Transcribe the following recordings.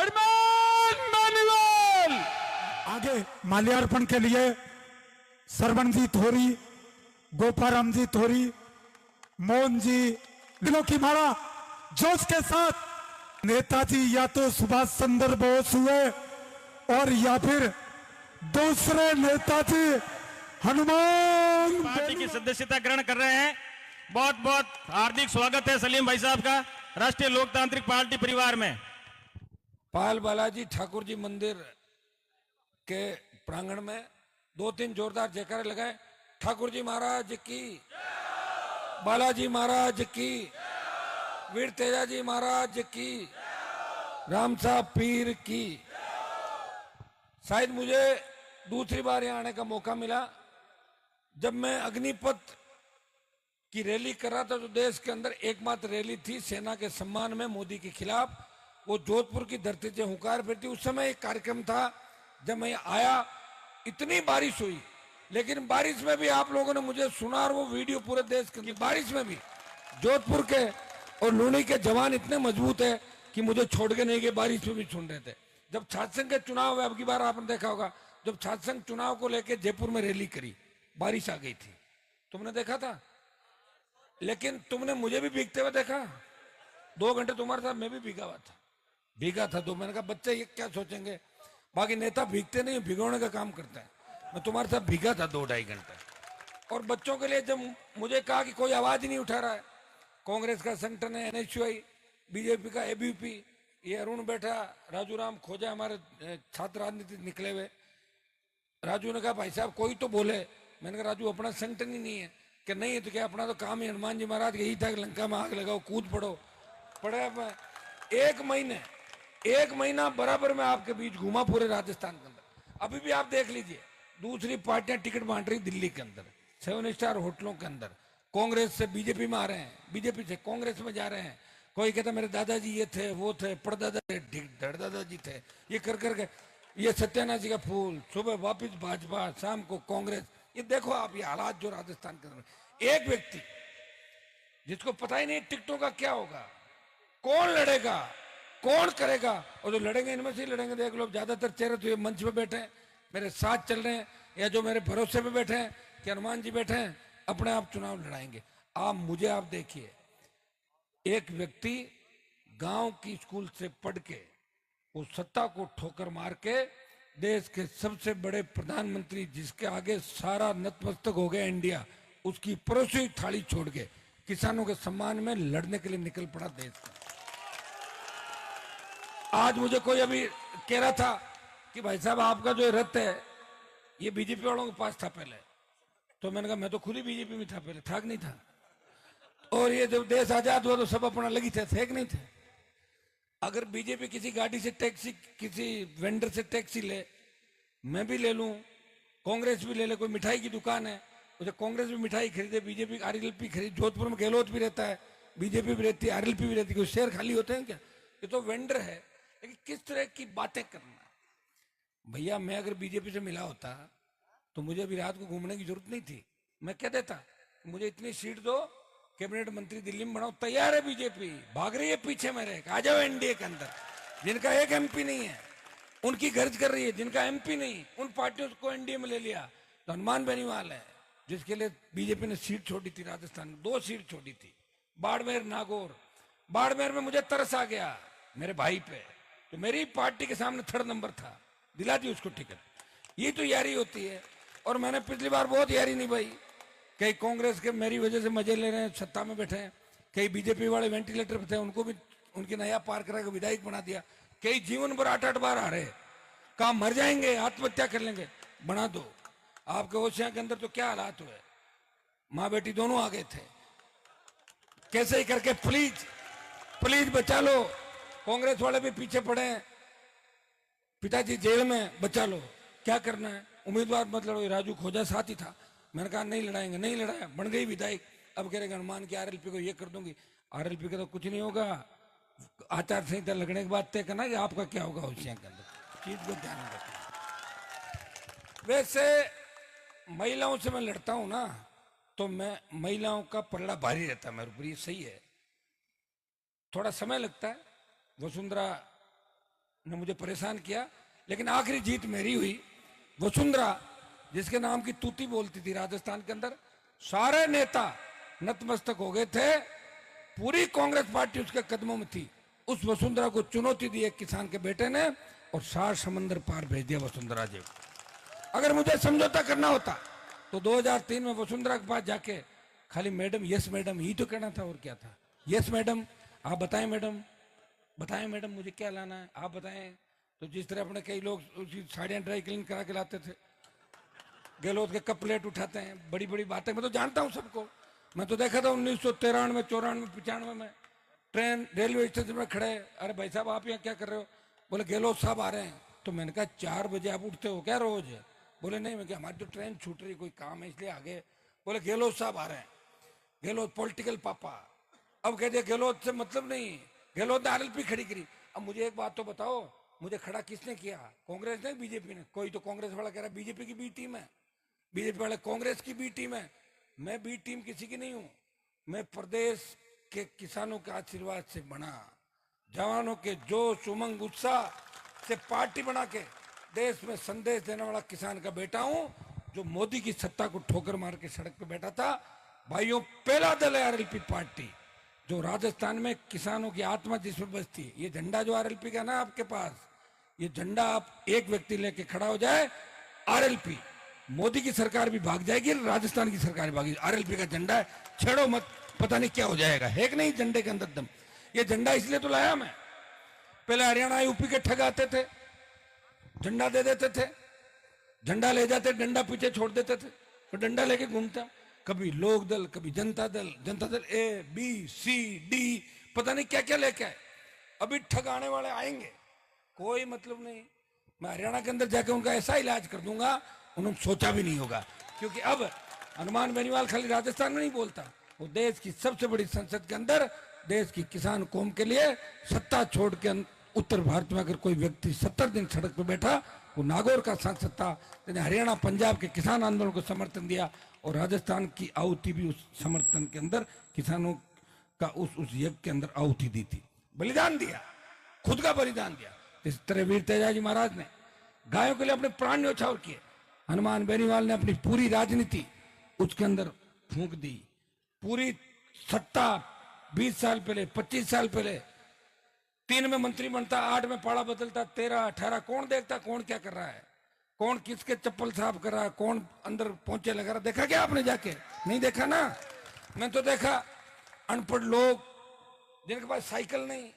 हनुमान मानवेल। आगे माल्यार्पण के लिए सरवण जी थोरी, गोपाराम जी थोरी, मोहन जी, दिलों की मारा जोश के साथ नेताजी या तो सुभाष चंद्र बोस हुए और या फिर दूसरे नेताजी हनुमान। पार्टी की सदस्यता ग्रहण कर रहे हैं। बहुत बहुत हार्दिक स्वागत है सलीम भाई साहब का राष्ट्रीय लोकतांत्रिक पार्टी परिवार में। पाल बालाजी ठाकुर जी मंदिर के प्रांगण में 2-3 जोरदार जयकारे लगाए। ठाकुर जी महाराज की, बालाजी महाराज की, वीर तेजा जी महाराज की, राम साहब पीर की। शायद मुझे दूसरी बार यहाँ आने का मौका मिला। जब मैं अग्निपथ की रैली कर रहा था तो देश के अंदर एकमात्र रैली थी सेना के सम्मान में मोदी के खिलाफ, वो जोधपुर की धरती से हुंकार फिरती। उस समय एक कार्यक्रम था। जब मैं आया इतनी बारिश हुई, लेकिन बारिश में भी आप लोगों ने मुझे सुना और वो वीडियो पूरे देश के अंदर, बारिश में भी जोधपुर के और लूनी के जवान इतने मजबूत है कि मुझे छोड़ के नहीं गए, बारिश में भी सुन रहे थे। जब छात्र संघ के चुनाव हुए, अब की बार आपने देखा होगा, जब छात्र संघ चुनाव को लेकर जयपुर में रैली करी, बारिश आ गई थी, तुमने देखा था। लेकिन तुमने मुझे भी भीगते हुए देखा। 2 घंटे तुम्हारे साथ मैं भी भीगा था। तो मैंने कहा बच्चे ये क्या सोचेंगे, बाकी नेता भीगते नहीं, भिगोने का काम करता है। मैं तुम्हारे साथ भीगा था 2-2.5 घंटे। और बच्चों के लिए जब मुझे कहा कि कोई आवाज ही नहीं उठा रहा है, कांग्रेस का संगठन है NSUI, बीजेपी का ABP, ये अरुण बैठा, राजू राम खोजा, हमारे छात्र राजनीति निकले हुए। राजू ने कहा भाई साहब कोई तो बोले। मैंने कहा राजू अपना संगठन ही नहीं है। कि नहीं है तो क्या, अपना तो काम ही हनुमान जी महाराज यही था कि लंका में आग लगाओ, कूद पड़ो। पड़े मैं 1 महीना बराबर में आपके बीच घूमा पूरे राजस्थान के अंदर। अभी भी आप देख लीजिए, दूसरी पार्टियां टिकट बांट रही दिल्ली के अंदर, 7 स्टार होटलों के अंदर। कांग्रेस से बीजेपी में आ रहे हैं, बीजेपी से कांग्रेस में जा रहे हैं। कोई कहता मेरे दादाजी ये थे, वो थे, परदादा थे, दादाजी थे, ये कर करके ये सत्यानाशी का फूल, सुबह वापिस भाजपा, शाम को कांग्रेस। ये देखो आप ये हालात जो राजस्थान के अंदर। एक व्यक्ति जिसको पता ही नहीं टिकटों का क्या होगा, कौन लड़ेगा, कौन करेगा, और जो लड़ेंगे इनमें से लड़ेंगे। देख लो ज्यादातर चेहरे तो ये मंच पे बैठे हैं, मेरे साथ चल रहे हैं, या जो मेरे भरोसे पे बैठे हैं कि हनुमान जी बैठे हैं, अपने आप चुनाव लड़ाएंगे। आप देखिए, एक व्यक्ति गांव की स्कूल से पढ़ के उस सत्ता को ठोकर मार के देश के सबसे बड़े प्रधानमंत्री, जिसके आगे सारा नतमस्तक हो गया इंडिया, उसकी परोसी थाली छोड़ के किसानों के सम्मान में लड़ने के लिए निकल पड़ा देश का। आज मुझे कोई अभी कह रहा था कि भाई साहब आपका जो रथ है ये बीजेपी वालों के पास था पहले। तो मैंने कहा मैं तो खुद ही बीजेपी में था पहले, था कि नहीं था। और ये जब देश आजाद हुआ तो सब अपना लगी थे कि नहीं थे। अगर बीजेपी किसी गाड़ी से टैक्सी, किसी वेंडर से टैक्सी ले, मैं भी ले लूं, कांग्रेस भी ले ले, कोई मिठाई की दुकान है, उसे कांग्रेस भी मिठाई खरीदे, बीजेपी RLP खरीद। जोधपुर में गहलोत भी रहता है, बीजेपी भी रहती है, RLP भी रहती है। कोई शेयर खाली होते हैं क्या? ये तो वेंडर है। लेकिन किस तरह की बातें करना। भैया मैं अगर बीजेपी से मिला होता तो मुझे अभी रात को घूमने की जरूरत नहीं थी। मैं कह देता मुझे इतनी सीट दो, कैबिनेट मंत्री दिल्ली में बनाओ। तैयार है बीजेपी, भाग रही है पीछे मेरे, आ जाओ NDA के अंदर। जिनका एक MP नहीं है उनकी गर्ज कर रही है, जिनका MP नहीं उन पार्टियों को NDA में ले लिया। तो हनुमान बेनीवाल है जिसके लिए बीजेपी ने सीट छोड़ी थी राजस्थान में, 2 सीट छोड़ी थी, बाड़मेर, नागौर। बाड़मेर में मुझे तरस आ गया मेरे भाई पे, तो मेरी पार्टी के सामने 3rd नंबर था, दिला दी उसको टिकट। ये तो यारी होती है। और मैंने पिछली बार बहुत यारी निभाई। कई कांग्रेस के मेरी वजह से मजे ले रहे हैं, सत्ता में बैठे हैं। कई बीजेपी वाले वेंटिलेटर पे थे, उनको भी उनकी नया पार करा के विधायक बना दिया। कई जीवन भर 8-8 बार आ रहे, कहा मर जाएंगे, आत्महत्या कर लेंगे, बना दो। आपके ओसिया के अंदर तो क्या हालात हुए, माँ बेटी दोनों आ गए थे। कैसे ही करके प्लीज बचा लो। कांग्रेस वाले भी पीछे पड़े हैं, पिताजी जेल में, बचा लो। क्या करना है, उम्मीदवार मत लड़ो। राजू खोजा साथ ही था। मैंने कहा नहीं लड़ाएंगे, नहीं लड़ाया, बन गई विधायक। अब कह रहे हनुमान की RLP को ये कर दूंगी। RLP का तो कुछ नहीं होगा, आचार संहिता लगने के बाद तय करना कि आपका क्या होगा होशियार के अंदर, चीज को ध्यान रखना। वैसे महिलाओं से मैं लड़ता हूं ना, तो मैं महिलाओं का पलड़ा भारी रहता है मेरे ऊपर, ये सही है। थोड़ा समय लगता है। वसुंधरा ने मुझे परेशान किया, लेकिन आखिरी जीत मेरी हुई। वसुंधरा जिसके नाम की तूती बोलती थी राजस्थान के अंदर, सारे नेता नतमस्तक हो गए थे, पूरी कांग्रेस पार्टी उसके कदमों में थी। उस वसुंधरा को चुनौती दी एक किसान के बेटे ने और 7 समंदर पार भेज दिया वसुंधरा जी को। अगर मुझे समझौता करना होता तो 2003 में वसुंधरा के पास जाके खाली मैडम यस मैडम ही तो कहना था, और क्या था। यस मैडम, आप बताएं मैडम, बताएं मैडम मुझे क्या लाना है, आप बताएं। तो जिस तरह अपने कई लोग उसकी साड़ियाँ ड्राई क्लीन करा के लाते थे, गहलोत के कप प्लेट उठाते हैं, बड़ी बड़ी बातें। मैं तो जानता हूँ सबको, मैं तो देखा था 1993, 94, 95 में ट्रेन रेलवे स्टेशन में खड़े, अरे भाई साहब आप यहाँ क्या कर रहे हो, बोले गहलोत साहब आ रहे हैं। तो मैंने कहा 4 बजे आप उठते हो क्या रोज? बोले नहीं, मैं क्या हमारी तो ट्रेन छूट रही, कोई काम है इसलिए आगे। बोले गहलोत साहब आ रहे हैं, गहलोत पॉलिटिकल पापा। अब कह दिया गहलोत से मतलब नहीं, गहलोत ने आरएलपी खड़ी करी। अब मुझे एक बात तो बताओ, मुझे खड़ा किसने किया, कांग्रेस ने बीजेपी ने? कोई तो कांग्रेस वाला कह रहा है बीजेपी की बी टीम है, बीजेपी वाले कांग्रेस की बी टीम है। मैं बी टीम किसी की नहीं हूं, मैं प्रदेश के किसानों के आशीर्वाद से बना, जवानों के जोश उमंग उत्साह से पार्टी बना के देश में संदेश देने वाला किसान का बेटा हूं, जो मोदी की सत्ता को ठोकर मार के सड़क पे बैठा था। भाइयों, पहला दल है आरएलपी पार्टी, जो राजस्थान में किसानों की आत्मा जिसमें बसती है। ये झंडा जो आरएलपी का ना आपके पास, ये झंडा आप एक व्यक्ति लेके खड़ा हो जाए, आरएलपी, मोदी की सरकार भी भाग जाएगी, राजस्थान की सरकार भी भागेगी। आरएलपी का झंडा है, छेड़ो मत, पता नहीं क्या हो जाएगा। है कि नहीं झंडे के अंदर दम? ये झंडा इसलिए तो लाया मैं, पहले हरियाणा यूपी के ठग आते थे, झंडा दे देते थे, झंडा ले जाते, डंडा पीछे छोड़ देते थे, तो डंडा लेके घूमता, कभी लोक दल, कभी Janata Dal, Janata Dal A B C D, पता नहीं क्या क्या लेके आए। अभी ठग आने वाले आएंगे, कोई मतलब नहीं। मैं हरियाणा के अंदर जाके उनका ऐसा इलाज कर दूंगा, उन्होंने सोचा भी नहीं होगा। क्योंकि अब हनुमान बेनीवाल खाली राजस्थान में नहीं बोलता, वो देश की सबसे बड़ी संसद के अंदर देश की किसान कौम के लिए सत्ता छोड़ के उत्तर भारत में अगर कोई व्यक्ति 70 दिन सड़क पर बैठा, वो नागौर का सांसद था, जिन्हें हरियाणा पंजाब के किसान आंदोलन को समर्थन दिया, और राजस्थान की आहुति भी उस समर्थन के अंदर, किसानों का उस यज्ञ के अंदर आहुति दी थी, बलिदान दिया, खुद का बलिदान दिया। इस तरह वीर तेजाजी महाराज ने गायों के लिए अपने प्राण न्यौछावर किए। हनुमान बेनीवाल ने अपनी पूरी राजनीति उसके अंदर फूंक दी। पूरी सत्ता 20 साल पहले, 25 साल पहले 3 में मंत्री बनता, 8 में पाड़ा बदलता, 13, 18, कौन देखता कौन क्या कर रहा है, कौन किसके चप्पल साफ कर रहा है, कौन अंदर पहुंचे लगा रहा, देखा क्या आपने जाके? नहीं देखा ना। मैं तो देखा अनपढ़ लोग जिनके पास साइकिल नहीं,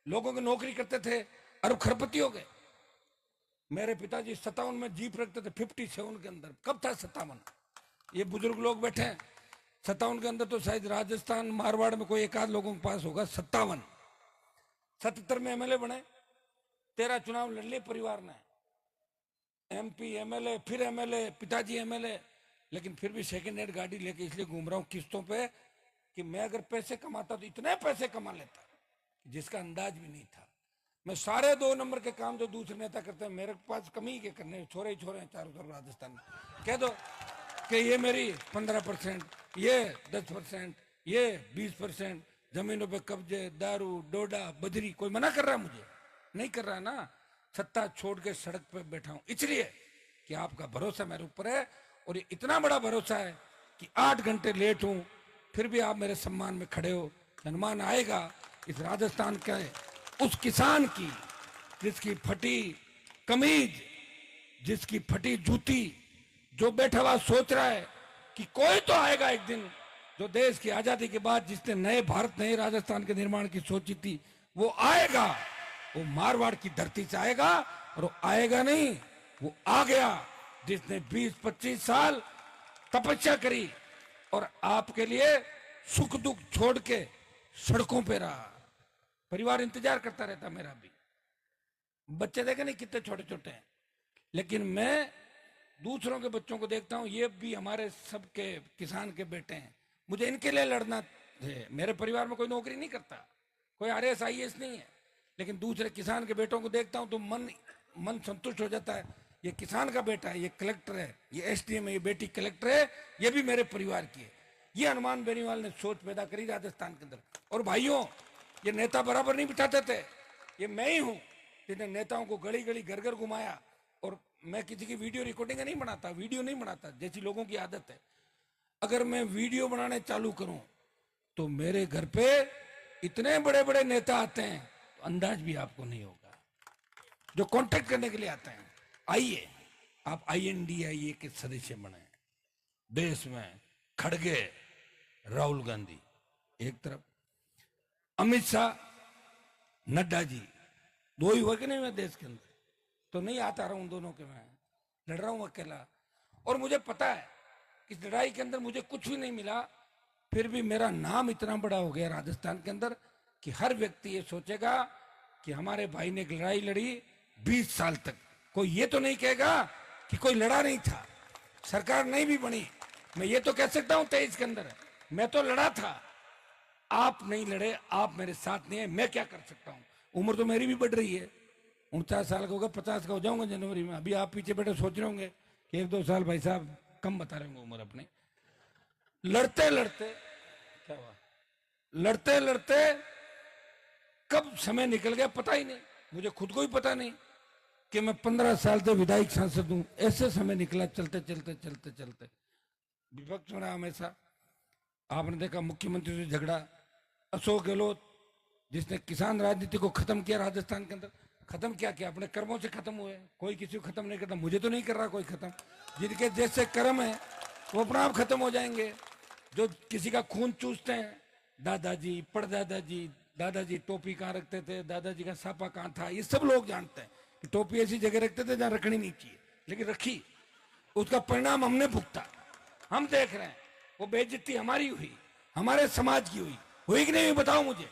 लोगों की नौकरी करते थे, अरब खरपति हो गए। मेरे पिताजी 57 में जीप रखते थे, 57 के अंदर। कब था 57? ये बुजुर्ग लोग बैठे हैं, 57 के अंदर तो शायद राजस्थान मारवाड़ में कोई एक आध लोगों के पास होगा। 57, 77 में एमएलए बने, 13 चुनाव लड़ लिए परिवार ने, एमपी एमएलए, फिर एमएलए, पिताजी एमएलए। लेकिन फिर भी सेकंड हैंड गाड़ी लेके इसलिए घूम रहा हूँ किस्तों पे, कि मैं अगर पैसे कमाता तो इतने पैसे कमा लेता जिसका अंदाज भी नहीं था। मैं सारे 2 नंबर के काम जो दूसरे नेता करते हैं, मेरे पास कमी के करने, छोरे ही छोरे हैं चारों तरफ राजस्थान में। कह दो कि ये मेरी 15%, ये 10%, ये 20%, जमीनों पे कब्जे, दारू, डोडा, बजरी, कोई मना कर रहा है? मुझे नहीं कर रहा ना। सत्ता छोड़ के सड़क पे बैठा हूं इसलिए कि आपका भरोसा मेरे ऊपर है, और ये इतना बड़ा भरोसा है कि 8 घंटे लेट हूं फिर भी आप मेरे सम्मान में खड़े हो। हनुमान आएगा इस राजस्थान के उस किसान की, जिसकी फटी कमीज, जिसकी फटी जूती, जो बैठा हुआ सोच रहा है कि कोई तो आएगा एक दिन, जो देश की आजादी के बाद जिसने नए भारत, नए राजस्थान के निर्माण की सोची थी, वो आएगा। वो मारवाड़ की धरती से आएगा, और वो आएगा नहीं, वो आ गया, जिसने 20-25 साल तपस्या करी और आपके लिए सुख दुख छोड़ के सड़कों पे रहा। परिवार इंतजार करता रहता मेरा भी, बच्चे देखे नहीं कितने छोटे छोटे हैं, लेकिन मैं दूसरों के बच्चों को देखता हूं, ये भी हमारे सबके किसान के बेटे हैं, मुझे इनके लिए लड़ना है। मेरे परिवार में कोई नौकरी नहीं करता, कोई आरएएस आईएएस नहीं है, लेकिन दूसरे किसान के बेटों को देखता हूं तो मन संतुष्ट हो जाता है। ये किसान का बेटा है, ये कलेक्टर है, ये एसडीएम है, ये बेटी कलेक्टर है, ये भी मेरे परिवार की है। ये हनुमान बेनीवाल ने सोच पैदा करी राजस्थान के अंदर। और भाइयों, ये नेता बराबर नहीं बिठाते थे, ये मैं ही हूं जिसने नेताओं को गली गली घर घर घुमाया। और मैं किसी की वीडियो रिकॉर्डिंग नहीं बनाता, वीडियो नहीं बनाता, जैसी लोगों की आदत है। अगर मैं वीडियो बनाने चालू करूं तो मेरे घर पे इतने बड़े बड़े नेता आते हैं, तो अंदाज भी आपको नहीं होगा, जो कांटेक्ट करने के लिए आते हैं। आइए, आप INDIA के सदस्य बने। देश में खड़गे राहुल गांधी एक तरफ, अमित शाह, नड्डा जी, दो ही हुए कि नहीं मैं देश के अंदर, तो नहीं आता रहा हूं दोनों के, मैं लड़ रहा हूं अकेला। और मुझे पता है इस लड़ाई के अंदर मुझे कुछ भी नहीं मिला, फिर भी मेरा नाम इतना बड़ा हो गया राजस्थान के अंदर कि हर व्यक्ति ये सोचेगा कि हमारे भाई ने एक लड़ाई लड़ी 20 साल तक। कोई ये तो नहीं कहेगा कि कोई लड़ा नहीं था, सरकार नहीं भी बनी। मैं ये तो कह सकता हूं 23 के अंदर मैं तो लड़ा था, आप नहीं लड़े, आप मेरे साथ नहीं है, मैं क्या कर सकता हूं। उम्र तो मेरी भी बढ़ रही है, 49 साल का होगा, 50 का हो जाऊंगा जनवरी में। अभी आप पीछे बैठे सोच रहे होंगे कि 1-2 साल भाई साहब कम बता रहे होंगे उम्र अपने। लड़ते लड़ते क्या हुआ, लड़ते लड़ते कब समय निकल गया पता ही नहीं, मुझे खुद को ही पता नहीं कि मैं 15 साल से विधायक सांसद हूं। ऐसे समय निकला, चलते चलते चलते चलते। विपक्ष में हमेशा आपने देखा, मुख्यमंत्री से झगड़ा, अशोक गहलोत जिसने किसान राजनीति को खत्म किया राजस्थान के अंदर, खत्म क्या किया, अपने कर्मों से खत्म हुए। कोई किसी को खत्म नहीं करता, मुझे तो नहीं कर रहा कोई खत्म। जिनके जैसे कर्म है वो अपना आप खत्म हो जाएंगे। जो किसी का खून चूसते हैं, दादाजी, परदादाजी, दादाजी टोपी कहाँ रखते थे, दादाजी का सापा कहाँ था, ये सब लोग जानते हैं कि टोपी ऐसी जगह रखते थे जहाँ रखनी नहीं चाहिए, लेकिन रखी, उसका परिणाम हमने भुगता। हम देख रहे हैं वो बेइज्जती हमारी हुई, हमारे समाज की हुई कि नहीं हुई बताओ मुझे।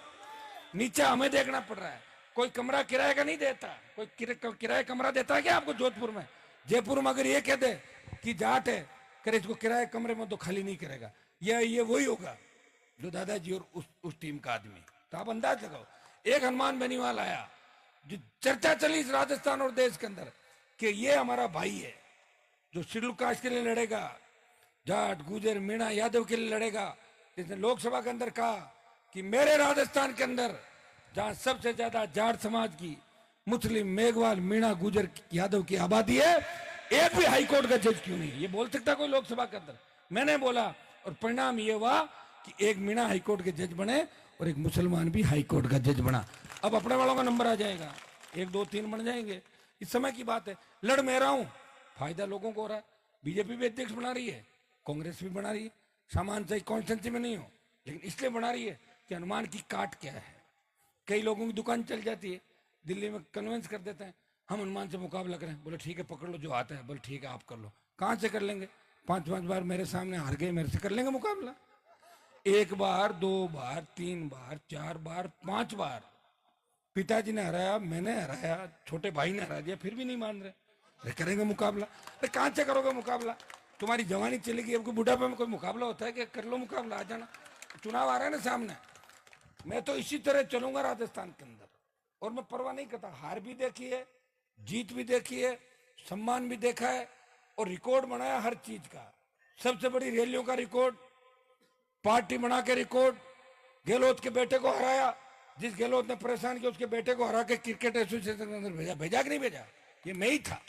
नीचे हमें देखना पड़ रहा है। कोई कमरा किराए का नहीं देता, कोई किराए कमरा देता है क्या आपको जोधपुर में? जयपुर में अगर ये कह दे कि जाट है, करे इसको किराए कमरे में तो खाली नहीं करेगा, ये वही होगा जो दादाजी और उस टीम का आदमी। तो आप अंदाज लगाओ, एक हनुमान बेनीवाल आया, जो चर्चा चली इस राजस्थान और देश के अंदर कि ये हमारा भाई है जो शेड्यूल कास्ट के लिए लड़ेगा, जाट, गुजर, मीणा, यादव के लिए लड़ेगा। जिसने लोकसभा के अंदर कहा कि मेरे राजस्थान के अंदर जहां सबसे ज्यादा जाट समाज की, मुस्लिम, मेघवाल, मीणा, गुजर, यादव की आबादी है, एक भी हाईकोर्ट का जज क्यों नहीं? ये बोल सकता कोई लोकसभा के अंदर? मैंने बोला, और परिणाम ये हुआ कि एक मीणा हाईकोर्ट के जज बने और एक मुसलमान भी हाईकोर्ट का जज बना। अब अपने वालों का नंबर आ जाएगा, 1, 2, 3 बन जाएंगे। इस समय की बात है। लड़ मैं रहा हूं, फायदा लोगों को हो रहा है। बीजेपी भी अध्यक्ष बना रही है, कांग्रेस भी बना रही है। सामान से कॉन्स्टेंसी में नहीं हो, लेकिन इसलिए बना रही है कि हनुमान की काट क्या है। कई लोगों की दुकान चल जाती है, दिल्ली में कन्वेंस कर देते हैं, हम हनुमान से मुकाबला करें। बोले ठीक है, पकड़ लो जो आता है। बोले ठीक है, आप कर लो। कहां से कर लेंगे? 5-5 बार मेरे सामने हार गए, मेरे से कर लेंगे मुकाबला? 1 बार, 2 बार, 3 बार, 4 बार, 5 बार पिताजी ने हराया, मैंने हराया, छोटे भाई ने हरा दिया, फिर भी नहीं मान रहे। अरे करेंगे मुकाबला? अरे कहां से करोगे मुकाबला? तुम्हारी जवानी चलेगी, अब बुढ़ापे में कोई मुकाबला होता है कि? कर लो मुकाबला, आ जाना। चुनाव आ रहा है ना सामने, मैं तो इसी तरह चलूंगा राजस्थान के अंदर, और मैं परवाह नहीं करता। हार भी देखी है, जीत भी देखी है, सम्मान भी देखा है, और रिकॉर्ड बनाया हर चीज का। सबसे बड़ी रैलियों का रिकॉर्ड, पार्टी बना के रिकॉर्ड, गहलोत के बेटे को हराया। जिस गहलोत ने परेशान किया उसके बेटे को हरा के क्रिकेट एसोसिएशन के अंदर भेजा। भेजा कि नहीं भेजा? ये मैं ही था,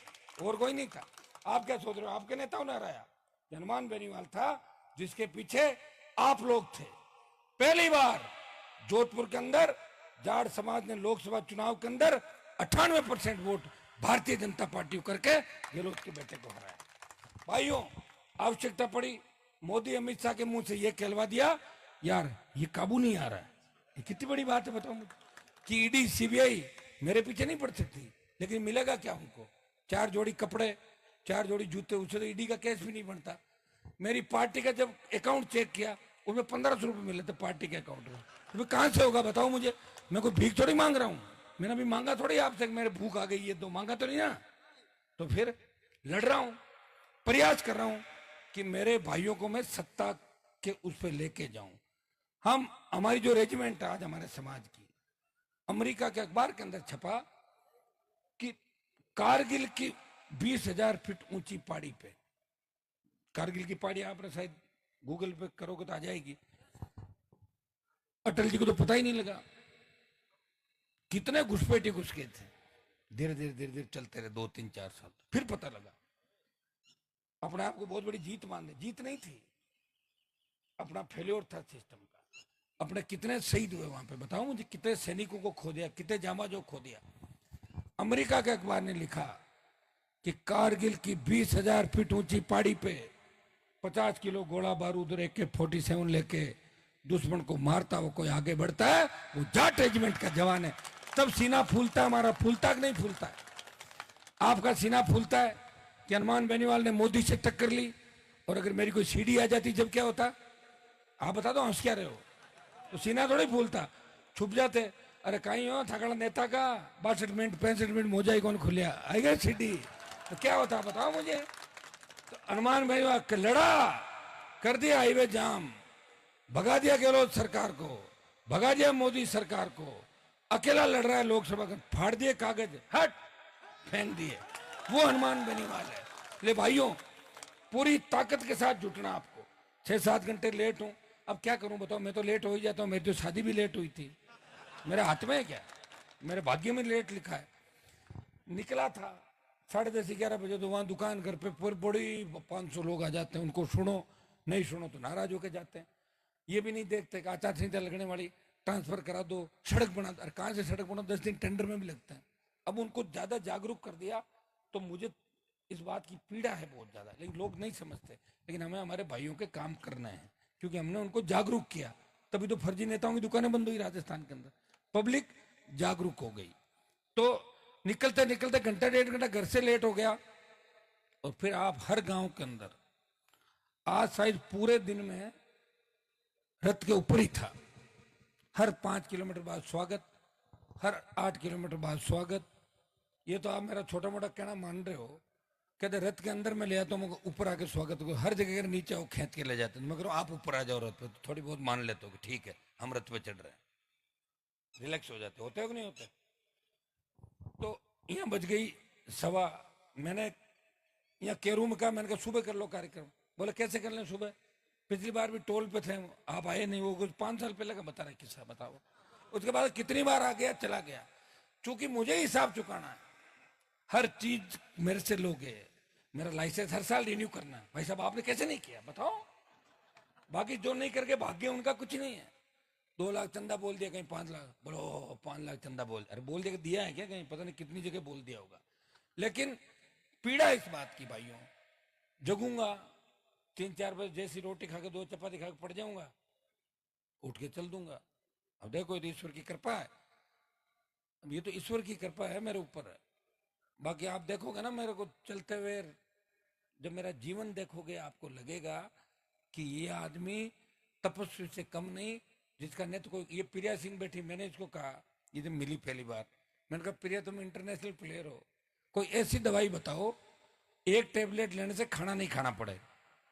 और कोई नहीं था। आप क्या सोच रहे हो? आपके नेताओं ने हराया। हनुमान बेनीवाल था जिसके पीछे आप लोग थे। पहली बार जोधपुर के अंदर जाट समाज ने लोकसभा चुनाव के अंदर 98% वोट भारतीय जनता पार्टी को करके गहलोत के बेटे को हराया। भाइयों, आवश्यकता पड़ी, मोदी अमित शाह के मुंह से यह कहलवा दिया, यार ये काबू नहीं आ रहा है। ये कितनी बड़ी बात है बताओ मुझे कि ईडी, सीबीआई मेरे पीछे नहीं पड़ सकती, लेकिन मिलेगा क्या उनको? 4 जोड़ी कपड़े, 4 जोड़ी जूते, उससे तो ईडी का केस भी नहीं बनता। मेरी पार्टी का जब अकाउंट चेक किया, उसमें 1500 रुपए मिले थे पार्टी के अकाउंट में। तो कहां से होगा बताओ मुझे? मैं कोई भीख थोड़ी मांग रहा हूं, मैंने भी मांगा थोड़ी आपसे, मेरे भूख आ गई है तो मांगा तो नहीं ना। तो फिर लड़ रहा हूं, प्रयास कर रहा हूं कि मेरे भाइयों को मैं सत्ता के उस पर लेके जाऊं। हमारी जो रेजिमेंट है आज हमारे समाज की, अमेरिका के अखबार के अंदर छपा कि कारगिल की 20,000 फीट ऊंची पहाड़ी पे, कारगिल की पहाड़ी आपने शायद गूगल पे करोगे तो आ जाएगी। अटल जी को तो पता ही नहीं लगा कितने घुसपैठी घुस गए थे। धीरे धीरे धीरे धीरे चलते रहे 2-3-4 साल, फिर पता लगा अपने आप को बहुत बड़ी जीत मान ली। जीत नहीं थी, अपना फेल्योर था सिस्टम का। अपने कितने शहीद हुए वहां पे, बताओ मुझे, कितने सैनिकों को खो दिया, कितने जाबाजों को खो दिया। अमेरिका के अखबार ने लिखा कि कारगिल की 20,000 फीट ऊंची पहाड़ी पे 50 किलो गोला बारूद और AK-47 लेके दुश्मन को मारता हुआ कोई आगे बढ़ता है, वो जाट रेजिमेंट का जवान है। तब सीना फूलता है हमारा, फूलता कि नहीं फूलता है? आपका सीना फूलता है कि हनुमान बेनीवाल ने मोदी से टक्कर ली, और अगर मेरी कोई सीढ़ी आ जाती जब क्या होता? आप बता दो, हंस क्या रहे हो? तो सीना थोड़ी फूलता, छुप जाते। अरे कहीं हो थकड़ा नेता का 62 मिनट 65 मिनट मोजा ही कौन खुलिया आएगा सीढ़ी, तो क्या होता बताओ मुझे। तो हनुमान बेनीवाल लड़ा, कर दिया हाईवे जाम, भगा दिया गहलोत सरकार को, भगा दिया मोदी सरकार को, अकेला लड़ रहा है लोकसभा का, फाड़ दिए कागज, हट फेंक दिए। वो हनुमान बेनीवाल है। ले भाइयों, पूरी ताकत के साथ जुटना आपको। 6-7 घंटे लेट हूं, अब क्या करूं बताओ, मैं तो लेट हो ही जाता हूं। मेरी तो शादी भी लेट हुई थी, मेरे हाथ में है क्या? मेरे भाग्य में लेट लिखा है। निकला था 10:30-11 बजे, तो वहां दुकान घर पे पूरी बड़ी 500 लोग आ जाते हैं, उनको सुनो, नहीं सुनो तो नाराज होके जाते हैं। ये भी नहीं देखते कि आचार संहिता लगने वाली, ट्रांसफर करा दो, सड़क बना दो। अरे कहाँ से सड़क बना, 10 दिन टेंडर में भी लगता है। अब उनको ज्यादा जागरूक कर दिया, तो मुझे इस बात की पीड़ा है बहुत ज्यादा, लेकिन लोग नहीं समझते। लेकिन हमें हमारे भाइयों के काम करना है, क्योंकि हमने उनको जागरूक किया, तभी तो फर्जी नेताओं की दुकानें बंद हुई राजस्थान के अंदर, पब्लिक जागरूक हो गई। तो निकलते निकलते घंटा 1.5 घंटा घर से लेट हो गया, और फिर आप हर गांव के अंदर, आज शायद पूरे दिन में रथ के ऊपर ही था, हर 5 किलोमीटर बाद स्वागत, हर 8 किलोमीटर बाद स्वागत। ये तो आप मेरा छोटा मोटा कहना मान रहे हो, कहते रथ के अंदर में ले आता हूँ, ऊपर आके स्वागत को हर जगह के नीचे वो खींच के ले जाते हैं। मगर आप ऊपर आ जाओ रथ पे, तो थोड़ी बहुत मान लेते हो कि ठीक है हम रथ पे चढ़ रहे हैं, रिलैक्स हो जाते, होते हो कि नहीं होते? तो यहाँ बज गई सवा। मैंने यहाँ केरू में कहा, मैंने कहा सुबह कर लो कार्यक्रम। बोले कैसे कर लें सुबह, पिछली बार भी टोल पे थे आप आए नहीं, वो कुछ 5 साल पहले का बता रहे किस्सा, बताओ। उसके बाद कितनी बार आ गया चला गया, चूंकि मुझे हिसाब चुकाना है, हर चीज मेरे से लोगे, मेरा लाइसेंस हर साल रिन्यू करना है। भाई साहब आपने कैसे नहीं किया बताओ? बाकी जो नहीं करके भाग्य उनका कुछ नहीं है। 2 लाख चंदा बोल दिया, कहीं 5 लाख, बोलो 5 लाख चंदा बोल, अरे बोल दिया, दिया है क्या कहीं, पता नहीं कितनी जगह बोल दिया होगा। लेकिन पीड़ा इस बात की भाइयों, जगूंगा 3-4 बजे, जैसी रोटी खा के 2 चपाती खा के पड़ जाऊंगा, उठ के चल दूंगा। अब देखो, ये तो ईश्वर की कृपा है, अब ये तो ईश्वर की कृपा है मेरे ऊपर है। बाकी आप देखोगे ना मेरे को चलते हुए, जब मेरा जीवन देखोगे, आपको लगेगा कि ये आदमी तपस्वी से कम नहीं, जिसका नेत्र कोई। ये प्रिया सिंह बैठी, मैंने इसको कहा, ये जब मिली पहली बार, मैंने कहा प्रिया तुम इंटरनेशनल प्लेयर हो, कोई ऐसी दवाई बताओ 1 टैबलेट लेने से खाना नहीं खाना पड़े,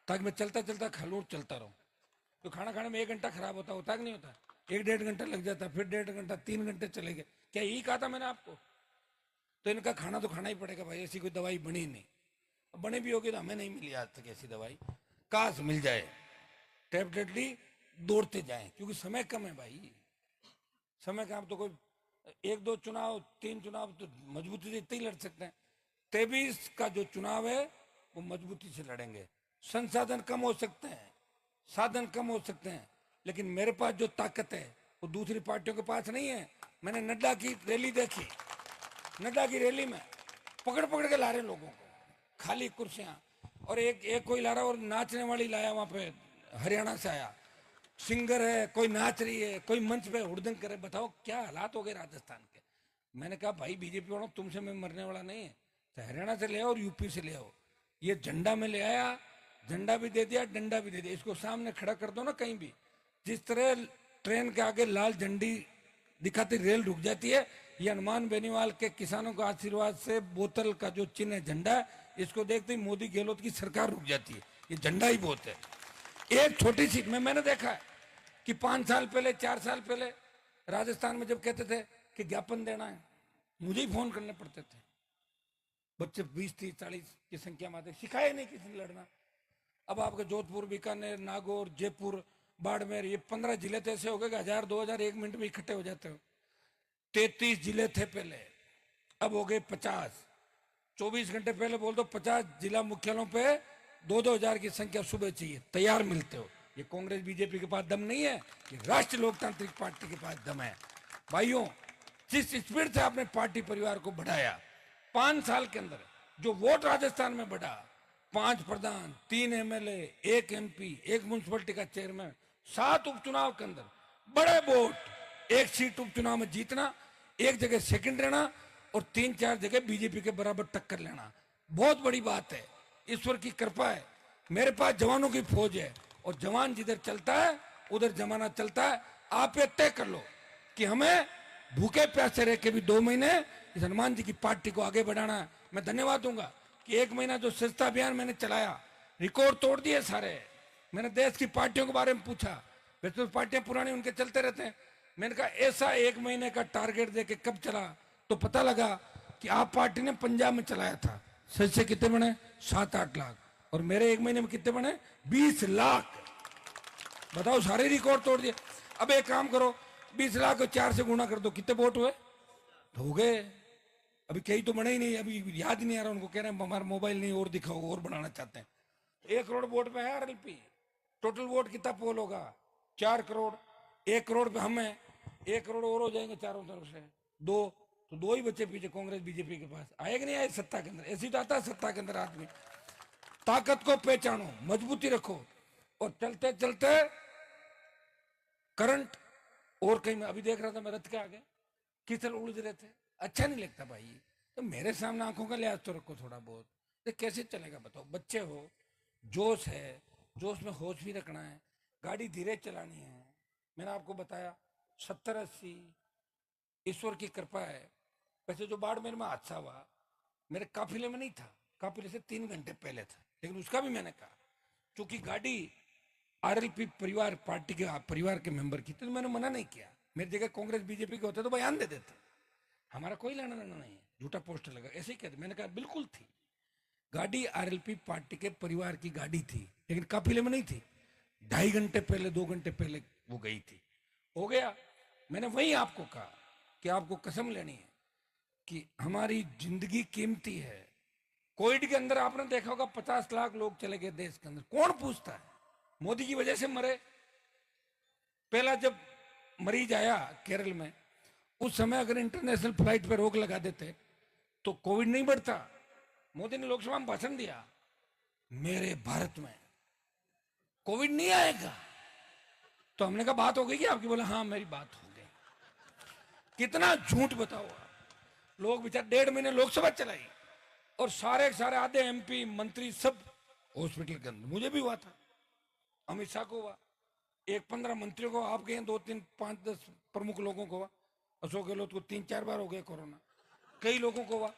ताकि मैं चलता चलता खा लूं, चलता रहूं। तो खाना खाने में 1 घंटा खराब होता कि नहीं होता? 1-1.5 घंटा लग जाता, फिर 1.5 घंटा, 3 घंटे चले गए। क्या यही कहा था मैंने आपको? तो इनका खाना तो खाना ही पड़ेगा भाई, ऐसी कोई दवाई बनी नहीं, बने भी होगी तो हमें नहीं मिली आज तक ऐसी दवाई। काश मिल जाए, टैबलेट ली, दौड़ते जाएं, क्योंकि समय कम है भाई, समय कम। तो कोई 1-2 चुनाव, 3 चुनाव तो मजबूती से इतने ही लड़ सकते हैं। 23 का जो चुनाव है वो मजबूती से लड़ेंगे। संसाधन कम हो सकते हैं, साधन कम हो सकते हैं, लेकिन मेरे पास जो ताकत है वो दूसरी पार्टियों के पास नहीं है। मैंने नड्डा की रैली देखी, नड्डा की रैली में पकड़ पकड़ के ला रहे लोगों को, खाली कुर्सियां, और एक कोई ला रहा, और नाचने वाली लाया वहां पे, हरियाणा से आया सिंगर है, कोई नाच रही है, कोई मंच पे हुड़दंग करे। बताओ क्या हालात हो गए राजस्थान के। मैंने कहा भाई बीजेपी वालों, तुमसे मैं मरने वाला नहीं है, तो हरियाणा से ले आओ और यूपी से ले आओ। ये झंडा में ले आया, झंडा भी दे दिया, डंडा भी दे दिया, इसको सामने खड़ा कर दो ना कहीं भी। जिस तरह ट्रेन के आगे लाल झंडी दिखाती रेल रुक जाती है, ये हनुमान बेनीवाल के किसानों के आशीर्वाद से बोतल का जो चिन्ह है झंडा, इसको देखते ही मोदी गहलोत की सरकार रुक जाती है। ये झंडा ही बहुत है। एक छोटी सी में मैंने देखा है कि 5 साल पहले, 4 साल पहले राजस्थान में जब कहते थे कि ज्ञापन देना है, मुझे ही फोन करने पड़ते थे। बच्चे 20, 30, 40 की संख्या में आते, सिखाया नहीं किसी ने लड़ना। अब आपके जोधपुर, बीकानेर, नागौर, जयपुर, बाड़मेर, ये 15 जिले तो ऐसे हो गए कि 1000-2000 1 मिनट में इकट्ठे हो जाते हो। 33 जिले थे पहले, अब हो गए 50। 24 घंटे पहले बोल दो 50 जिला मुख्यालयों पे 2-2 हजार की संख्या सुबह चाहिए, तैयार मिलते हो। ये कांग्रेस बीजेपी के पास दम नहीं है, ये राष्ट्रीय लोकतांत्रिक पार्टी के पास दम है। भाइयों, जिस स्पीड से आपने पार्टी परिवार को बढ़ाया, 5 साल के अंदर जो वोट राजस्थान में बढ़ा, 5 प्रधान, 3 एमएलए, 1 एमपी, 1 म्यूनसिपलिटी का चेयरमैन, 7 उपचुनाव के अंदर बड़े वोट, 1 सीट उपचुनाव में जीतना, 1 जगह सेकंड रहना और 3-4 जगह बीजेपी के बराबर टक्कर लेना, बहुत बड़ी बात है। ईश्वर की कृपा है, मेरे पास जवानों की फौज है और जवान जिधर चलता है उधर जमाना चलता है। आप ये तय कर लो कि हमें भूखे प्यासे रह के भी 2 महीने इस हनुमान जी की पार्टी को आगे बढ़ाना है। मैं धन्यवाद दूंगा कि 1 महीना जो स्वच्छता अभियान मैंने चलाया, रिकॉर्ड तोड़ दिए सारे। मैंने देश की पार्टियों के बारे में पूछा, वैसे तो पार्टियां पुरानी उनके चलते रहते हैं। मैंने कहा ऐसा 1 महीने का टारगेट देके कब चला, तो पता लगा कि आप पार्टी ने पंजाब में चलाया था। सच से कितने बने? 7-8 लाख। और मेरे 1 महीने में कितने बने? 20 लाख। बताओ, सारे रिकॉर्ड तोड़ दिए। अब एक काम करो, 20 लाख को 4 से गुणा कर दो, कितने वोट हुए? तो हो गए। अभी कई तो बने ही नहीं, अभी याद ही नहीं आ रहा उनको, कह रहे हैं हमारा मोबाइल नहीं, और दिखाओ, और बनाना चाहते हैं। 1 करोड़ वोट पे है आरएलपी। टोटल वोट कितना पोल होगा? 4 करोड़। 1 करोड़ पे हम हैं, 1 करोड़ और हो जाएंगे चारों तरफ से, 2 तो 2 ही बच्चे पीछे कांग्रेस बीजेपी के पास। आएगा नहीं आए सत्ता के अंदर? ऐसी तो आता है सत्ता के अंदर आदमी। ताकत को पहचानो, मजबूती रखो और चलते चलते करंट और कहीं मैं अभी देख रहा था, मैं रथ के आगे किचन उलझ रहे थे। अच्छा नहीं लगता भाई, तो मेरे सामने आंखों का लिहाज तो रखो थोड़ा बहुत। ये कैसे चलेगा बताओ? बच्चे हो, जोश है, जोश में होश भी रखना है, गाड़ी धीरे चलानी है। मैंने आपको बताया 70-80 ईश्वर की कृपा है। वैसे जो बाड़मेर में हादसा हुआ मेरे काफिले में नहीं था, काफिले से 3 घंटे पहले था, लेकिन उसका भी मैंने कहा क्योंकि गाड़ी आरएलपी परिवार पार्टी के परिवार के मेंबर की, तो मैंने मना नहीं किया। मेरी जगह कांग्रेस बीजेपी के होते तो बयान दे देते, हमारा कोई लेना देना नहीं है, झूठा पोस्टर लगा, ऐसे ही कहते। मैंने कहा बिल्कुल थी गाड़ी, आरएलपी पार्टी के परिवार की गाड़ी थी, लेकिन काफिले में नहीं थी। 2.5 घंटे पहले, 2 घंटे पहले वो गई थी। हो गया। मैंने वही आपको कहा कि आपको कसम लेनी है कि हमारी जिंदगी कीमती है। कोविड के अंदर आपने देखा होगा 50 लाख लोग चले गए देश के अंदर, कौन पूछता है? मोदी की वजह से मरे। पहला जब मरीज आया केरल में, उस समय अगर इंटरनेशनल फ्लाइट पर रोक लगा देते तो कोविड नहीं बढ़ता। मोदी ने लोकसभा में भाषण दिया, मेरे भारत में कोविड नहीं आएगा। तो हमने कहा बात हो गई कि आपकी? बोला हाँ मेरी बात हो गई। कितना झूठ बताओ आप। लोग बेचारे 1.5 महीने लोकसभा चलाई और सारे आधे एमपी मंत्री सब हॉस्पिटल के अंदर। मुझे भी हुआ था, अमित शाह को हुआ, 1-15 मंत्रियों को, आपके यहाँ 2-3, 5-10 प्रमुख लोगों को हुआ, अशोक गहलोत को 3-4 बार हो गया कोरोना, कई लोगों को हुआ,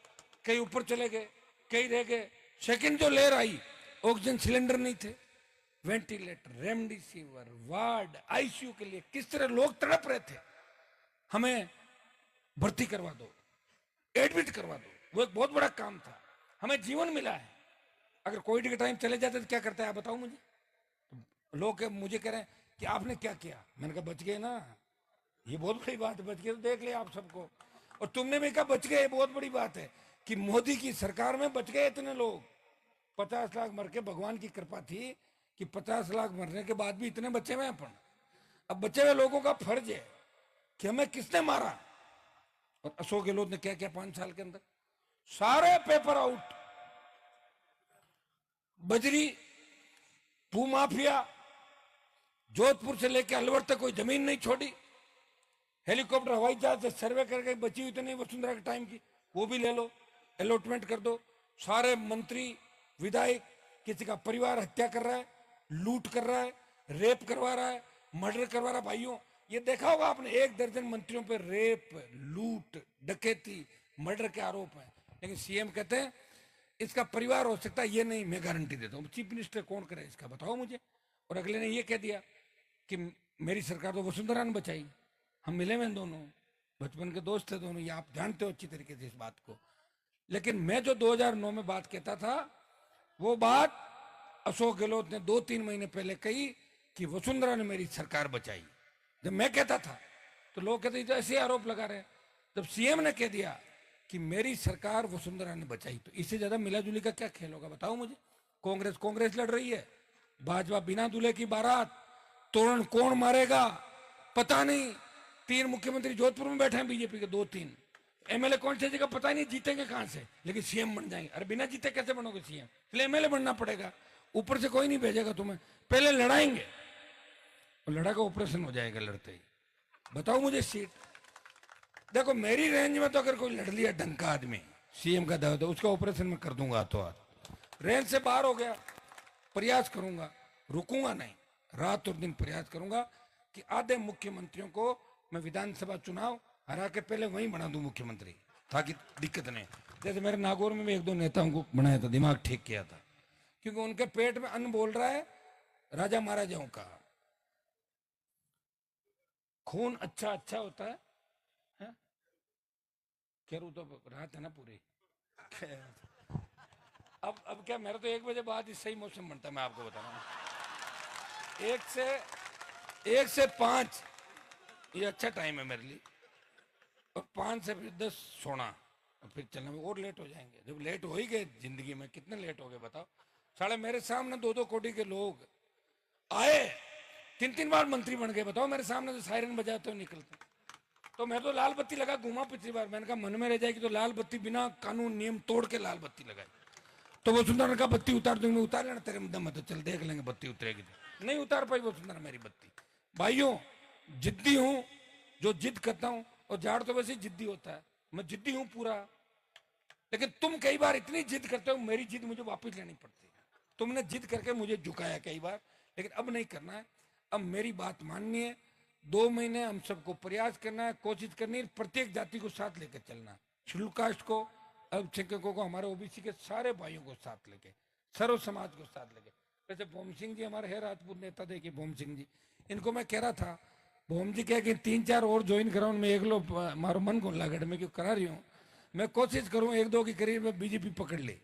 कई ऊपर चले गए, कई रह गए। सेकंड जो लहर आई, ऑक्सीजन सिलेंडर नहीं थे, वेंटिलेटर, रेमडेसिविर, वार्ड, आईसीयू के लिए किस तरह लोग तड़प रहे थे, हमें भर्ती करवा दो, एडमिट करवा दो। वो एक बहुत बड़ा काम था, हमें जीवन मिला है। अगर कोविड के टाइम चले जाते तो क्या करते हैं आप बताओ मुझे? तो लोग मुझे कह रहे हैं कि आपने क्या किया। मैंने कहा बच गए ना, ये बहुत बड़ी बात है, बच गए तो देख लिया आप सबको। और तुमने भी कहा बच गए, बहुत बड़ी बात है कि मोदी की सरकार में बच गए इतने लोग। 50 लाख मर के भगवान की कृपा थी कि 50 लाख मरने के बाद भी इतने बचे हुए अपन। अब बचे हुए लोगों का फर्ज है कि हमें किसने मारा। और अशोक गहलोत ने क्या किया 5 साल के अंदर? सारे पेपर आउट, बजरी, भूमाफिया, जोधपुर से लेकर अलवर तक कोई जमीन नहीं छोड़ी। हेलीकॉप्टर, हवाई जहाज से सर्वे करके बची हुई तो नहीं वसुंधरा के टाइम की, वो भी ले लो, अलॉटमेंट कर दो। सारे मंत्री, विधायक, किसी का परिवार हत्या कर रहा है, लूट कर रहा है, रेप करवा रहा है, मर्डर करवा रहा है। भाइयों ये देखा होगा आपने, 1 दर्जन मंत्रियों पर रेप, लूट, डकैती, मर्डर के आरोप हैं, लेकिन सीएम कहते हैं इसका परिवार हो सकता है, ये नहीं, मैं गारंटी देता हूँ। चीफ मिनिस्टर कौन करे इसका, बताओ मुझे। और अगले ने ये कह दिया कि मेरी सरकार तो वसुंधरा ने बचाई, हम मिले हुए दोनों, बचपन के दोस्त थे दोनों, ये आप जानते हो अच्छी तरीके से इस बात को। लेकिन मैं जो 2009 में बात कहता था, वो बात अशोक गहलोत ने 2-3 महीने पहले कही कि वसुंधरा ने मेरी सरकार बचाई। जब मैं कहता था तो लोग कहते तो ऐसे आरोप लगा रहे। जब सीएम ने कह दिया कि मेरी सरकार वसुंधरा ने बचाई, तो इससे ज्यादा मिलाजुली का क्या खेल होगा बताओ मुझे। कांग्रेस लड़ रही है, भाजपा बिना दूल्हे की बारात, तोरण कौन मारेगा पता नहीं। 3 मुख्यमंत्री जोधपुर में बैठे हैं बीजेपी के, 2-3 एमएलए कौन सी जगह पता नहीं, जीतेंगे कहां से, लेकिन सीएम बन जाएंगे। अरे बिना जीते कैसे बनोगे सीएम, इसलिए एमएलए बनना पड़ेगा, ऊपर से कोई नहीं भेजेगा तुम्हें, पहले लड़ाएंगे और लड़ा का ऑपरेशन हो जाएगा लड़ते ही। बताओ मुझे सीट, देखो मेरी रेंज में तो अगर कोई लड़ लिया ढंग का आदमी सीएम का दावा, तो उसका ऑपरेशन में कर दूंगा तो आज। रेंज से बाहर हो गया, प्रयास करूंगा, रुकूंगा नहीं, रात और दिन प्रयास करूंगा कि आधे मुख्यमंत्रियों को मैं विधानसभा चुनाव हरा के पहले वहीं बना दूं मुख्यमंत्री, ताकि दिक्कत नहीं। जैसे मेरे नागौर में भी 1-2 नेताओं को बनाया था, दिमाग ठीक किया था, क्योंकि उनके पेट में अन्न बोल रहा है राजा महाराजाओं का। खून अच्छा अच्छा होता है, केरू तो रात है ना पूरी। अब क्या, मेरा तो 1 बजे बाद ही सही मौसम बनता है, मैं आपको बता रहा हूँ। 1 से 5 ये अच्छा टाइम है मेरे लिए, और 5 से फिर 10 सोना, और फिर चलना में और लेट हो जाएंगे। जब लेट हो ही गए जिंदगी में, कितने लेट हो गए बताओ। साले मेरे सामने 2-2 कोटी के लोग आए, 3-3 बार मंत्री बन गए, बताओ मेरे सामने तो सायरन बजाते हुए निकलते। तो मैं तो लाल बत्ती लगा घूमा पिछली बार, मैंने कहा मन में रह जाएगी तो लाल बत्ती बिना कानून नियम तोड़ के लाल बत्ती लगाई। तो वसुंधरा ने कहा बत्ती उतार दूंगी, उतार लेना तेरे दम है तो चल देख लेंगे बत्ती उतरेगी। तो नहीं उतार पाई वसुंधरा मेरी बत्ती। भाइयों जिद्दी हूं, जो जिद करता हूं, और जाड़ तो वैसे जिद्दी होता है, मैं जिद्दी हूं पूरा। लेकिन तुम कई बार इतनी जिद करते हो, मेरी जिद मुझे वापस लेनी पड़ती है। तुमने जिद करके मुझे झुकाया कई बार, लेकिन अब नहीं करना है। अब मेरी बात माननी है, 2 महीने हम सबको प्रयास करना है, कोशिश करनी है, प्रत्येक जाति को साथ लेकर चलना है। शेड्यूल कास्ट को, अल्पसंख्यकों को, हमारे ओबीसी के सारे भाइयों को साथ लेके, सर्व समाज को साथ लेके। वैसे भोम सिंह जी हमारे है राजपूत नेता, देखिए भोम सिंह जी, इनको मैं कह रहा था, भोम जी कह कि 3-4 और ज्वाइन कराऊं, मैं एक लो मारो मन को लागड़ में क्यों करा रही हूँ। मैं कोशिश करूँ 1-2 की करीब में बीजेपी पकड़ ले,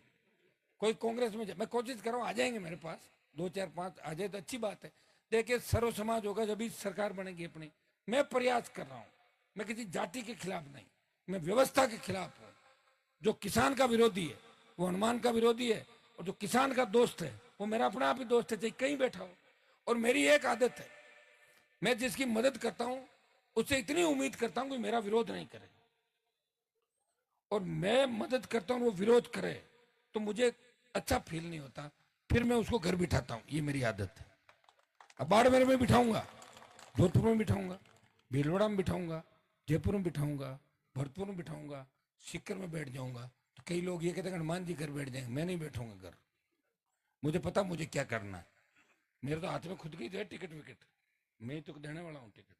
कोई कांग्रेस में मैं कोशिश कर रहा हूँ, आ जाएंगे मेरे पास 2-4-5 आ जाए तो अच्छी बात है। देखिए सर्व समाज होगा जब भी सरकार बनेगी अपनी। मैं प्रयास कर रहा हूं, मैं किसी जाति के खिलाफ नहीं, मैं व्यवस्था के खिलाफ हूं। जो किसान का विरोधी है वो हनुमान का विरोधी है, और जो किसान का दोस्त है वो मेरा अपना आप ही दोस्त है, चाहे कहीं बैठा हो। और मेरी एक आदत है, मैं जिसकी मदद करता हूं उससे इतनी उम्मीद करता हूं कि मेरा विरोध नहीं करे, और मैं मदद करता हूं वो विरोध करे तो मुझे अच्छा फील नहीं होता, फिर मैं उसको घर बिठाता हूं। ये मेरी आदत है। अब बाड़मेर में बिठाऊंगा, जोधपुर में बिठाऊंगा, भीलवाड़ा में बिठाऊंगा, जयपुर में बिठाऊंगा, भरतपुर में बिठाऊंगा, सीकर में बैठ जाऊंगा। तो कई लोग ये कहते हैं हनुमान जी घर बैठ जाएंगे, मैं नहीं बैठूंगा घर। मुझे पता मुझे क्या करना है, मेरे तो हाथ में खुद की है टिकट विकेट, मैं तो देने वाला हूँ टिकट,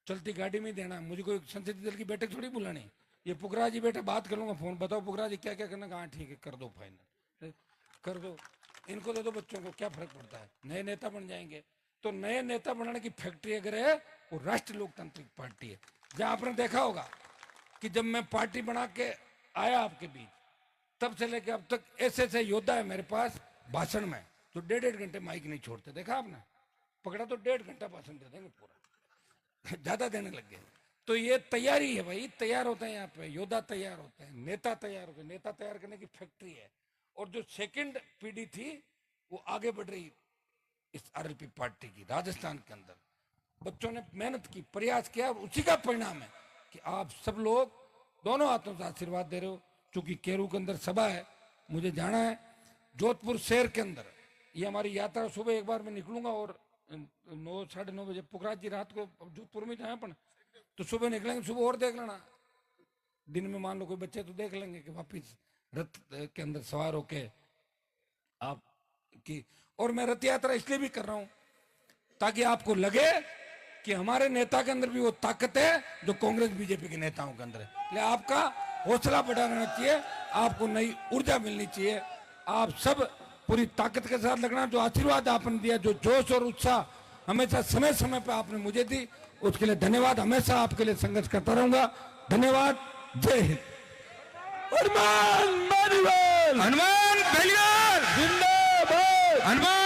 चलती गाड़ी में देना। मुझे कोई संसदीय दल की बैठक थोड़ी बुलानी। ये पुखराज जी बैठे बात कर लूंगा फोन, बताओ पुखराज जी क्या क्या करना, कहाँ ठीक है कर दो, फाइनल कर दो, इनको दे दो, बच्चों को क्या फर्क पड़ता है, नए नेता बन जाएंगे। तो नए नेता बनाने की फैक्ट्री अगर है वो राष्ट्रीय लोकतांत्रिक पार्टी है। जहां आपने देखा होगा कि जब मैं पार्टी बना के आया आपके बीच, तब से लेके अब तक ऐसे योद्धा है मेरे पास भाषण में, जो 1.5 घंटे माइक नहीं छोड़ते। देखा आपने, पकड़ा तो 1.5 घंटा भाषण दे देंगे पूरा, ज्यादा देने लग गए। तो ये तैयारी है भाई, तैयार होते हैं यहाँ पे, योद्धा तैयार होते हैं, नेता तैयार होते हैं, नेता तैयार करने की फैक्ट्री है। और जो सेकंड पीढ़ी थी वो आगे बढ़ रही इस आरएलपी पार्टी की, राजस्थान के अंदर बच्चों ने मेहनत की, प्रयास किया, और उसी का परिणाम है कि आप सब लोग दोनों हाथों से आशीर्वाद दे रहे हो। चूंकि केरू के अंदर सभा है, मुझे जाना है जोधपुर शहर के अंदर, ये हमारी यात्रा सुबह एक बार मैं निकलूंगा, और 9-9:30 बजे पुखराज जी रात को जोधपुर में जाए अपन, तो सुबह निकलेंगे, सुबह और देख लेना, दिन में मान लो कोई बच्चे तो देख लेंगे कि वापिस रथ के अंदर सवार होके आप की। और मैं रथ यात्रा इसलिए भी कर रहा हूं ताकि आपको लगे कि हमारे नेता के अंदर भी वो ताकत है जो कांग्रेस बीजेपी के नेताओं के अंदर है। इसलिए आपका हौसला बढ़ा रहना चाहिए, आपको नई ऊर्जा मिलनी चाहिए, आप सब पूरी ताकत के साथ लगना। जो आशीर्वाद आपने दिया, जो जोश और उत्साह हमेशा समय समय पर आपने मुझे दी, उसके लिए धन्यवाद। हमेशा आपके लिए संघर्ष करता रहूंगा। धन्यवाद। जय हिंद। हनुमान मारीवाल, हनुमान पहलवान जिंदाबाद, हनुमान